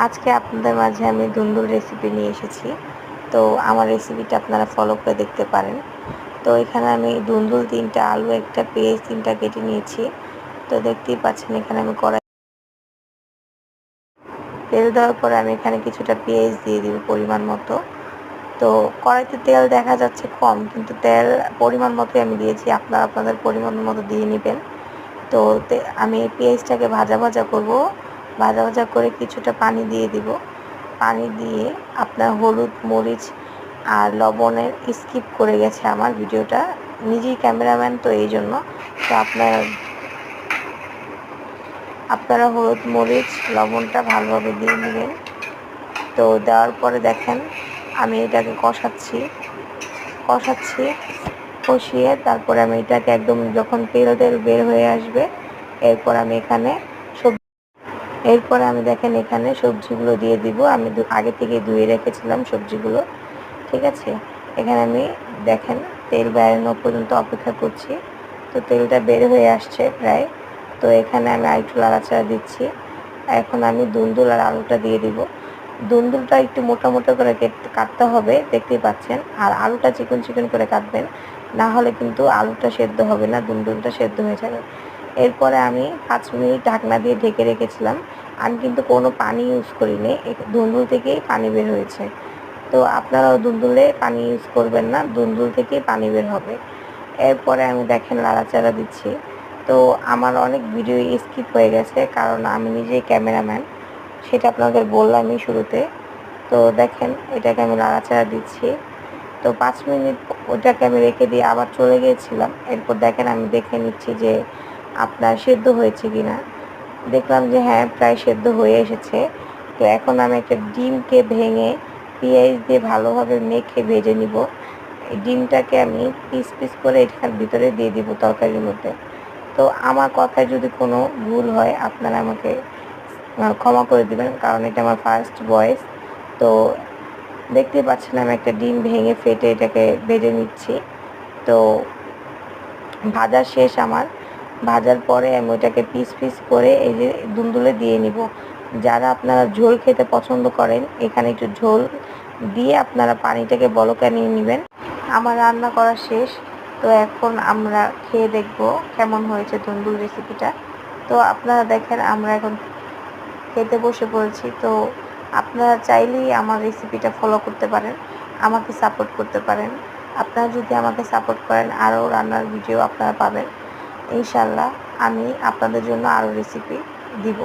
আজকে আপনাদের মাঝে আমি দুন্দুল রেসিপি নিয়ে এসেছি। তো আমার রেসিপিটা আপনারা ফলো করে দেখতে পারেন। তো এখানে আমি দুন্দুল 3টা, আলু 1টা, পেঁয়াজ 3টা কেটে নিয়েছি। তো দেখতেই পাচ্ছেন এখানে আমি কড়াই তেল দেওয়ার পরে আমি এখানে কিছুটা পেঁয়াজ দিয়ে দিব পরিমাণ মতো। তো কড়াইতে তেল দেখা যাচ্ছে কম, কিন্তু তেল পরিমাণ মতোই আমি দিয়েছি, আপনারা আপনাদের পরিমাণ মতো দিয়ে নেবেন। তো আমি পেঁয়াজটাকে ভাজা ভাজা করব। ভাজা ভাজা করে কিছুটা পানি দিয়ে দিব। পানি দিয়ে আপনার হলুদ, মরিচ আর লবণের স্কিপ করে গেছে আমার ভিডিওটা, নিজেই ক্যামেরাম্যান তো এই জন্য। তো আপনারা হলুদ, মরিচ, লবণটা ভালোভাবে দিয়ে নেবেন। তো দেওয়ার পরে দেখেন আমি এটাকে কষাচ্ছি কষিয়ে তারপরে আমি এটাকে একদম যখন তেল বের হয়ে আসবে, এরপর আমি দেখেন এখানে সবজিগুলো দিয়ে দিব। আমি আগে থেকে ধুয়ে রেখেছিলাম সবজিগুলো, ঠিক আছে। এখানে আমি দেখেন তেল বেরানো পর্যন্ত অপেক্ষা করছি। তো তেলটা বের হয়ে আসছে প্রায়। তো এখানে আমি আরেকটু নাড়াচাড়া দিচ্ছি। এখন আমি দুন্দুল আর আলুটা দিয়ে দিব। দুন্দুলটা একটু মোটা মোটা করে কাটতে হবে, দেখতেই পাচ্ছেন। আর আলুটা চিকন চিকন করে কাটবেন, না হলে কিন্তু আলুটা সেদ্ধ হবে না, দুন্দুলটা সেদ্ধ হয়ে যাবে। এরপরে আমি 5 মিনিট ঢাকনা দিয়ে ঢেকে রেখেছিলাম। আমি কিন্তু কোনো পানি ইউজ করিনি, দুন্দুল থেকেই পানি বের হয়েছে। তো আপনারাও দুন্দুলে পানি ইউজ করবেন না, দুন্দুল থেকেই পানি বের হবে। এরপরে আমি দেখেন নাড়াচাড়া দিচ্ছি। তো আমার অনেক ভিডিও স্কিপ হয়ে গেছে, কারণ আমি নিজেই ক্যামেরাম্যান, সেটা আপনাদের বললামই শুরুতে। তো দেখেন এটাকে আমি নাড়াচাড়া দিচ্ছি। তো 5 মিনিট ওটাকে আমি রেখে দিয়ে আবার চলে গিয়েছিলাম। এরপর দেখেন আমি দেখে নিচ্ছি যে আপনার সেদ্ধ হয়েছে কিনা। দেখলাম যে হ্যাঁ, প্রায় সেদ্ধ হয়ে এসেছে। তো এখন আমি একটা ডিমকে ভেঙে পেঁয়াজ দিয়ে ভালোভাবে মেখে ভেজে নিব। এই ডিমটাকে আমি পিস পিস করে এটার ভিতরে দিয়ে দিব তরকারির মধ্যে। তো আমার কথায় যদি কোনো ভুল হয় আপনারা আমাকে ক্ষমা করে দিবেন, কারণ এটা আমার ফার্স্ট ভয়েস। তো দেখতে পাচ্ছেন আমি একটা ডিম ভেঙে ফেটে এটাকে ভেজে নিচ্ছি। তো ভাজা শেষ আমার। ভাজার পরে আমি ওটাকে পিস পিস করে এই যে দুলদুলে দিয়ে নিব। যারা আপনারা ঝোল খেতে পছন্দ করেন, এখানে একটু ঝোল দিয়ে আপনারা পানিটাকে বলকা নিয়ে নেবেন। আমার রান্না করা শেষ। তো এখন আমরা খেয়ে দেখব কেমন হয়েছে দুলদুল রেসিপিটা। তো আপনারা দেখেন আমরা এখন খেতে বসে পড়েছি। তো আপনারা চাইলেই আমার রেসিপিটা ফলো করতে পারেন, আমাকে সাপোর্ট করতে পারেন। আপনারা যদি আমাকে সাপোর্ট করেন, আরও রান্নার ভিডিও আপনারা পাবেন ইনশাল্লাহ। আমি আপনাদের জন্য আরও রেসিপি দিব।